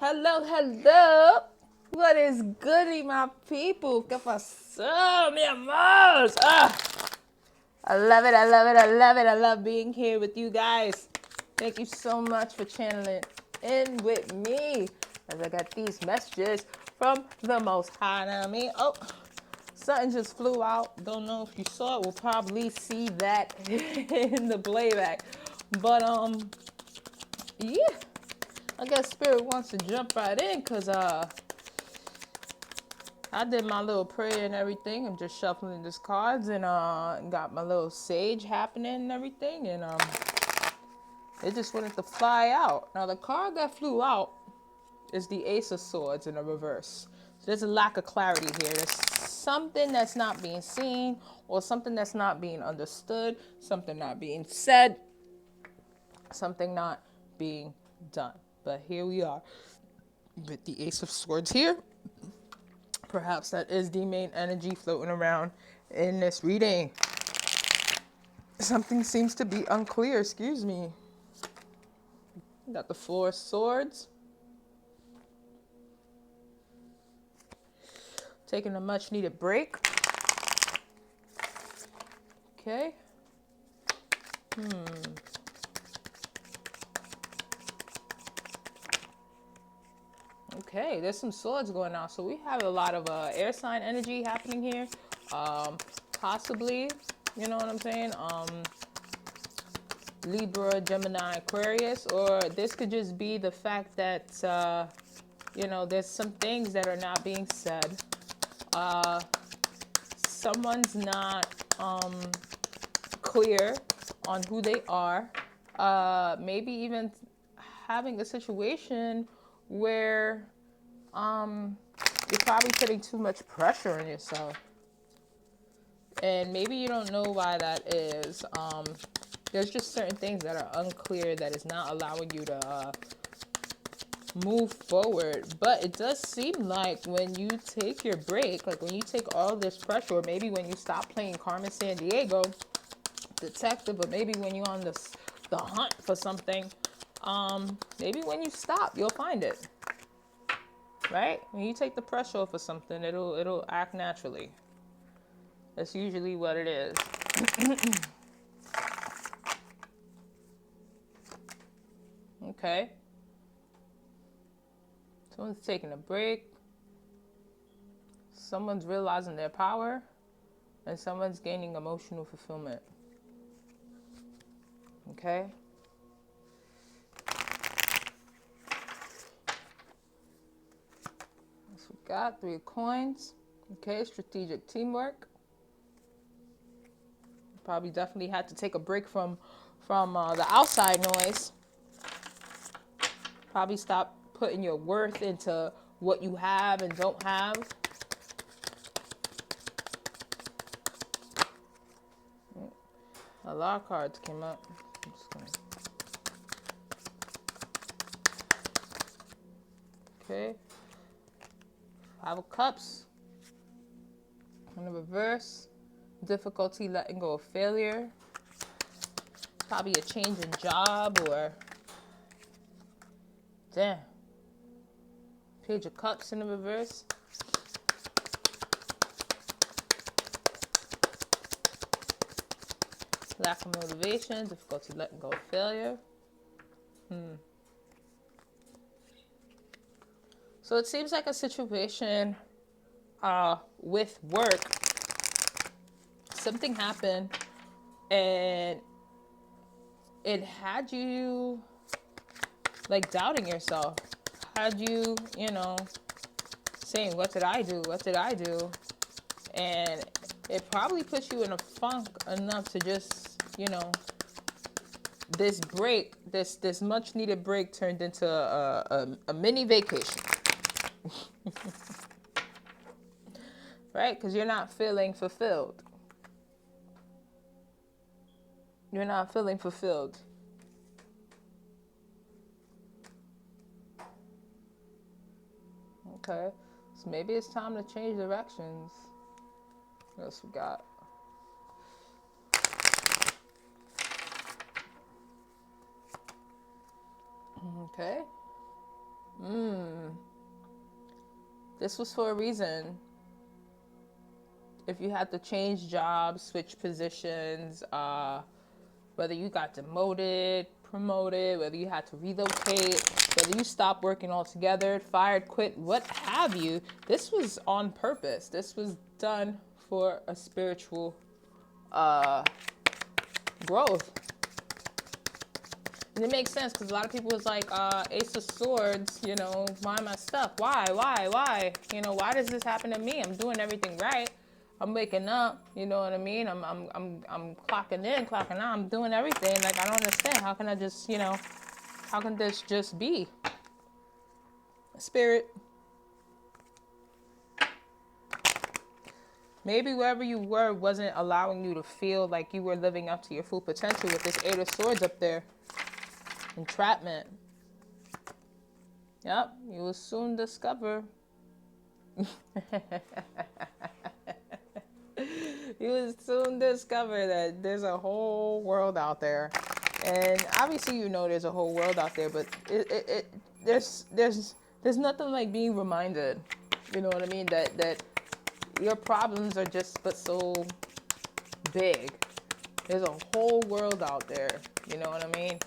Hello, hello. What is goody, my people? ¿Qué pasó, mi amor? I love it, I love it, I love it. I love being here with you guys. Thank you so much for channeling in with me as I got these messages from the Most High. Now, something just flew out. Don't know if you saw it. We'll probably see that in the playback. But, yeah. I guess Spirit wants to jump right in because I did my little prayer and everything. I'm just shuffling these cards and got my little sage happening and everything. And it just wanted to fly out. Now, the card that flew out is the Ace of Swords in a reverse. So there's a lack of clarity here. There's something that's not being seen or something that's not being understood, something not being said, something not being done. But here we are with the Ace of Swords here. Perhaps that is the main energy floating around in this reading. Something seems to be unclear, excuse me. Got the Four of Swords. Taking a much needed break. Okay. Okay, there's some swords going on. So we have a lot of air sign energy happening here. Possibly, you know what I'm saying? Libra, Gemini, Aquarius. Or this could just be the fact that, there's some things that are not being said. Someone's not clear on who they are. Maybe even having a situation where you're probably putting too much pressure on yourself. And maybe you don't know why that is. There's just certain things that are unclear that is not allowing you to move forward. But it does seem like when you take your break, like when you take all this pressure, or maybe when you stop playing Carmen Sandiego detective, or maybe when you're on the hunt for something, maybe when you stop, you'll find it. Right? When you take the pressure off of something, it'll act naturally. That's usually what it is. Okay. Someone's taking a break. Someone's realizing their power. And someone's gaining emotional fulfillment. Okay. So we got 3 coins. Okay, strategic teamwork. Probably definitely had to take a break from the outside noise. Probably stop putting your worth into what you have and don't have. A lot of cards came up. I'm just gonna... Okay. 5 of Cups. In the reverse. Difficulty letting go of failure. Probably a change in job or... Damn. Page of Cups in the reverse. Lack of motivation. Difficulty letting go of failure. So it seems like a situation with work. Something happened and it had you like doubting yourself. Had you, saying, what did I do? What did I do? And it probably puts you in a funk enough to just, this break, this much needed break turned into a mini vacation. Right? Because you're not feeling fulfilled. You're not feeling fulfilled. Okay. So maybe it's time to change directions. What else we got? Okay. This was for a reason. If you had to change jobs, switch positions, whether you got demoted, promoted, whether you had to relocate, whether you stopped working altogether, fired, quit, what have you, this was on purpose. This was done for a spiritual growth. And it makes sense because a lot of people was like, Ace of Swords, you know, why am I stuck? Why? You know, why does this happen to me? I'm doing everything right. I'm waking up, you know what I mean? I'm clocking in, clocking out. I'm doing everything. Like, I don't understand. How can I just, you know, how can this just be? Spirit. Maybe wherever you were wasn't allowing you to feel like you were living up to your full potential with this Eight of Swords up there. Entrapment. Yep, you will soon discover. You will soon discover that there's a whole world out there. And obviously you know there's a whole world out there, but there's nothing like being reminded, you know what I mean, that your problems are just but so big. There's a whole world out there, you know what I mean?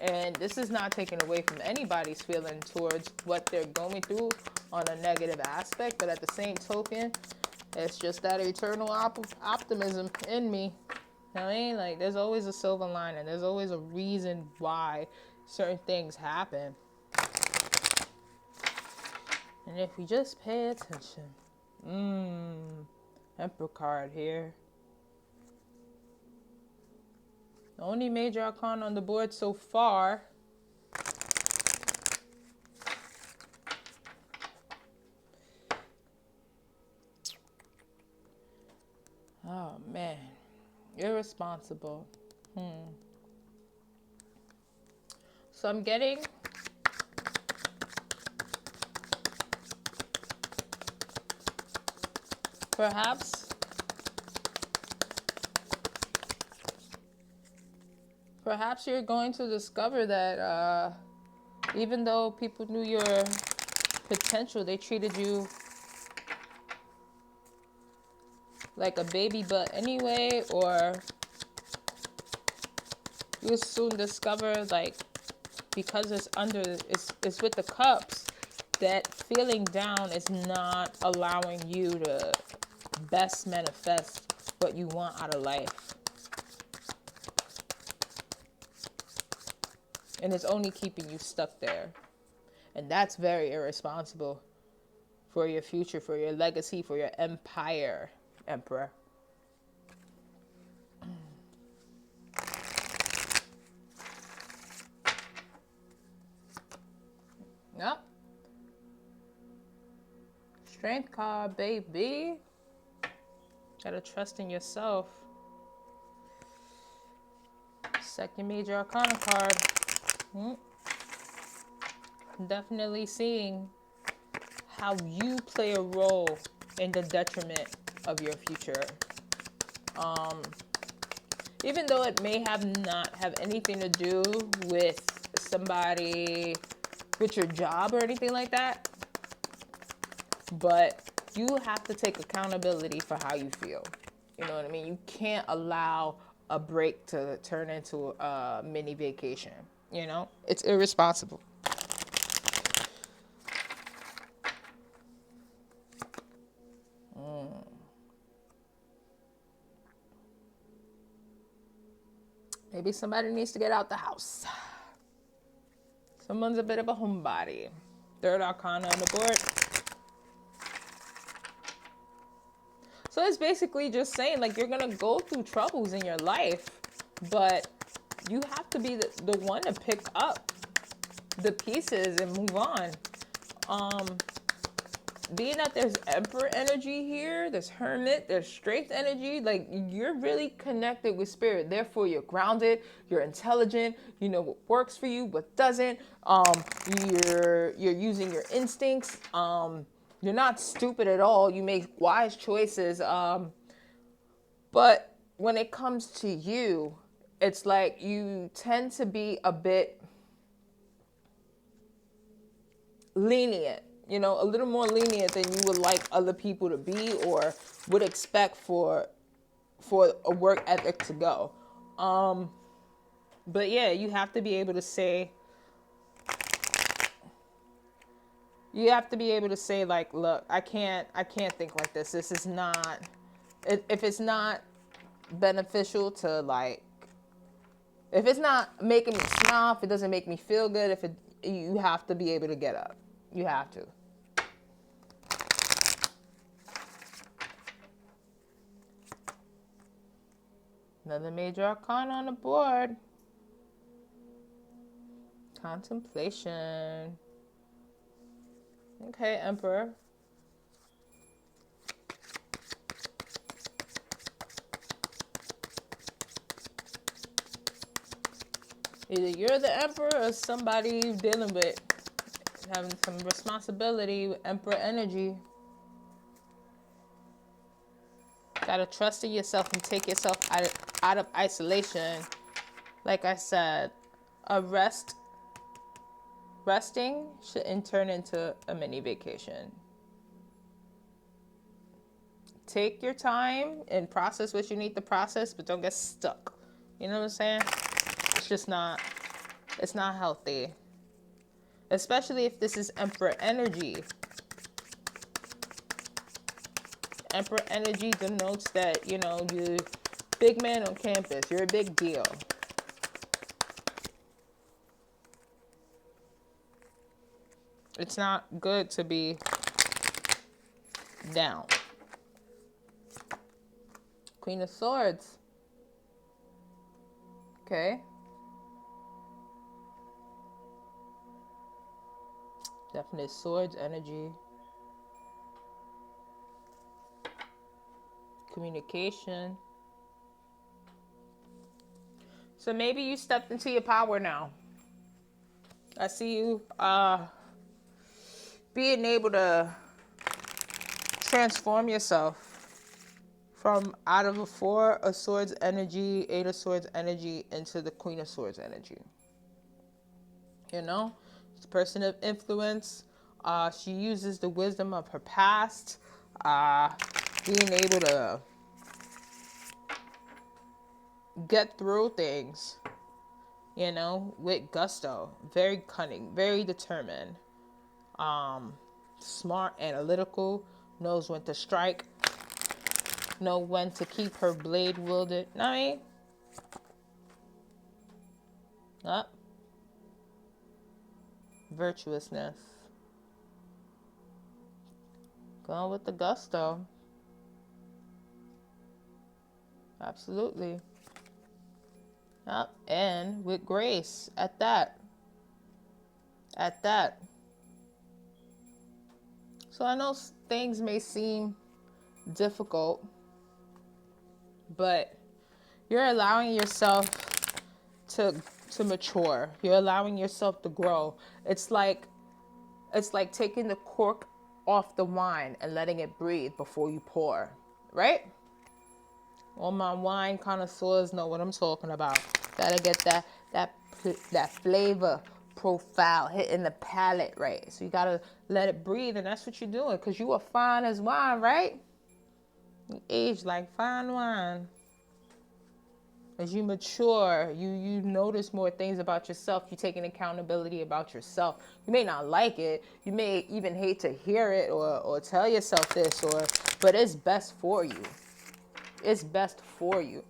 And this is not taken away from anybody's feeling towards what they're going through on a negative aspect, but at the same token, it's just that eternal optimism in me. You know what I mean? Like, there's always a silver lining. There's always a reason why certain things happen. And if we just pay attention. Emperor card here. The only major arcana on the board so far. Oh man, irresponsible. So I'm getting perhaps you're going to discover that even though people knew your potential, they treated you like a baby butt anyway, or you'll soon discover, like, because it's with the cups, that feeling down is not allowing you to best manifest what you want out of life. And it's only keeping you stuck there. And that's very irresponsible for your future, for your legacy, for your empire, Emperor. Yep. Strength card, baby. Gotta trust in yourself. Second major arcana card. Definitely seeing how you play a role in the detriment of your future. Even though it may not have anything to do with somebody, with your job or anything like that, but you have to take accountability for how you feel. You know what I mean? You can't allow a break to turn into a mini vacation. You know, it's irresponsible. Maybe somebody needs to get out the house. Someone's a bit of a homebody. Third arcana on the board. So it's basically just saying, like, you're going to go through troubles in your life, but you have to be the one to pick up the pieces and move on. Being that there's Emperor energy here, there's Hermit, there's Strength energy, like, you're really connected with spirit. Therefore, you're grounded, you're intelligent, you know what works for you, what doesn't. You're using your instincts. You're not stupid at all. You make wise choices. But when it comes to you, it's like you tend to be a bit lenient. a little more lenient than you would like other people to be or would expect for a work ethic to go. But yeah, you have to be able to say, like, look, I can't think like this. This is not, if it's not beneficial to, like, if it's not making me smile, if it doesn't make me feel good, you have to be able to get up. You have to. Another major arcana on the board. Contemplation. Okay, Emperor. Either you're the Emperor or somebody you're dealing with having some responsibility with Emperor energy. Gotta trust in yourself and take yourself out of isolation. Like I said, resting shouldn't turn into a mini vacation. Take your time and process what you need to process, but don't get stuck. You know what I'm saying? It's not healthy. Especially if this is Emperor energy. Emperor energy denotes that, you're big man on campus. You're a big deal. It's not good to be down. Queen of Swords. Okay. Definite swords energy. Communication. So maybe you stepped into your power now. I see you being able to transform yourself from out of a 4 of Swords energy, 8 of Swords energy into the Queen of Swords energy. It's a person of influence. She uses the wisdom of her past, being able to get through things, with gusto. Very cunning, very determined, smart, analytical, knows when to strike, know when to keep her blade wielded. Up. Virtuousness. Going with the gusto. Absolutely. Yep. And with grace at that. So I know things may seem difficult, but you're allowing yourself to mature. You're allowing yourself to grow. It's like taking the cork off the wine and letting it breathe before you pour, right? All my wine connoisseurs know what I'm talking about. Gotta get that flavor profile hitting the palate, right? So you gotta let it breathe, and that's what you're doing, because you are fine as wine, right? You age like fine wine. As you mature, you notice more things about yourself. You're taking accountability about yourself. You may not like it. You may even hate to hear it or tell yourself this, but it's best for you. It's best for you.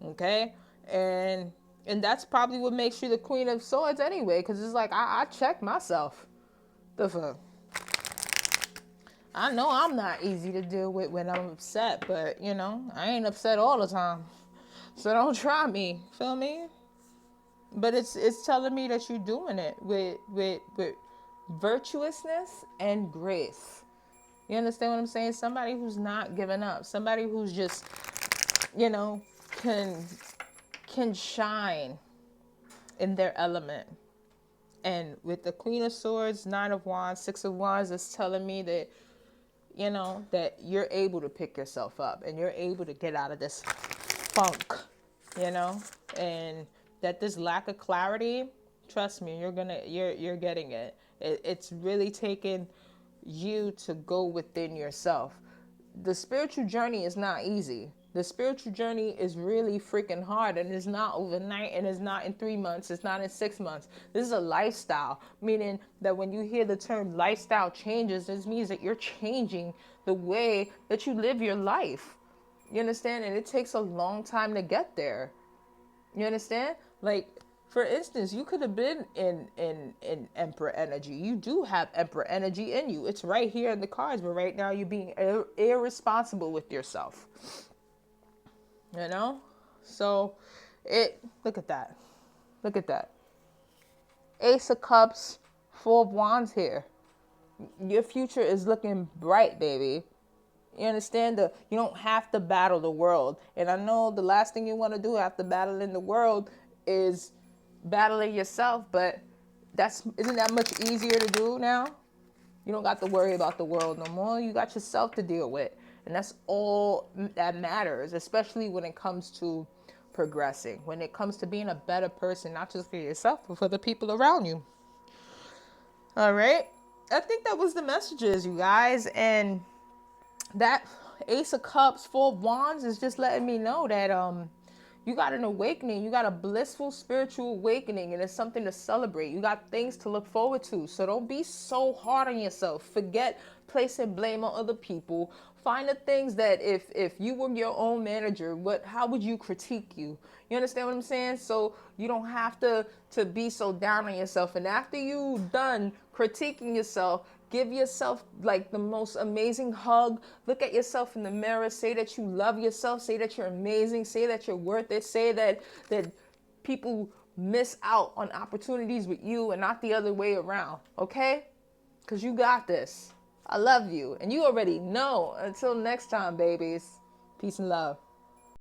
Okay? And that's probably what makes you the Queen of Swords anyway, because it's like, I check myself. The fuck? I know I'm not easy to deal with when I'm upset, but, I ain't upset all the time. So don't try me, feel me? But it's telling me that you're doing it with virtuousness and grace. You understand what I'm saying? Somebody who's not giving up. Somebody who's just, can shine in their element. And with the Queen of Swords, 9 of Wands, 6 of Wands, it's telling me that, that you're able to pick yourself up and you're able to get out of this funk, and that this lack of clarity, trust me, you're getting it. It's really taken you to go within yourself. The spiritual journey is not easy. The spiritual journey is really freaking hard, and it's not overnight, and it's not in 3 months, it's not in 6 months. This is a lifestyle, meaning that when you hear the term lifestyle changes, this means that you're changing the way that you live your life. You understand? And it takes a long time to get there. You understand? Like, for instance, you could have been in Emperor energy. You do have Emperor energy in you. It's right here in the cards, but right now you're being irresponsible with yourself. You know? So, look at that. Look at that. Ace of Cups, Four of Wands here. Your future is looking bright, baby. You understand? You don't have to battle the world. And I know the last thing you want to do after battling the world is battling yourself, but isn't that much easier to do now? You don't got to worry about the world no more. You got yourself to deal with. And that's all that matters, especially when it comes to progressing, when it comes to being a better person, not just for yourself, but for the people around you. All right. I think that was the messages, you guys. And that Ace of Cups, Four of Wands is just letting me know that you got an awakening. You got a blissful spiritual awakening, and it's something to celebrate. You got things to look forward to. So don't be so hard on yourself. Forget placing blame on other people. Find the things that if you were your own manager, how would you critique you? You understand what I'm saying? So you don't have to be so down on yourself. And after you done critiquing yourself, give yourself like the most amazing hug. Look at yourself in the mirror. Say that you love yourself. Say that you're amazing. Say that you're worth it. Say that people miss out on opportunities with you and not the other way around. Okay? Because you got this. I love you. And you already know. Until next time, babies. Peace and love.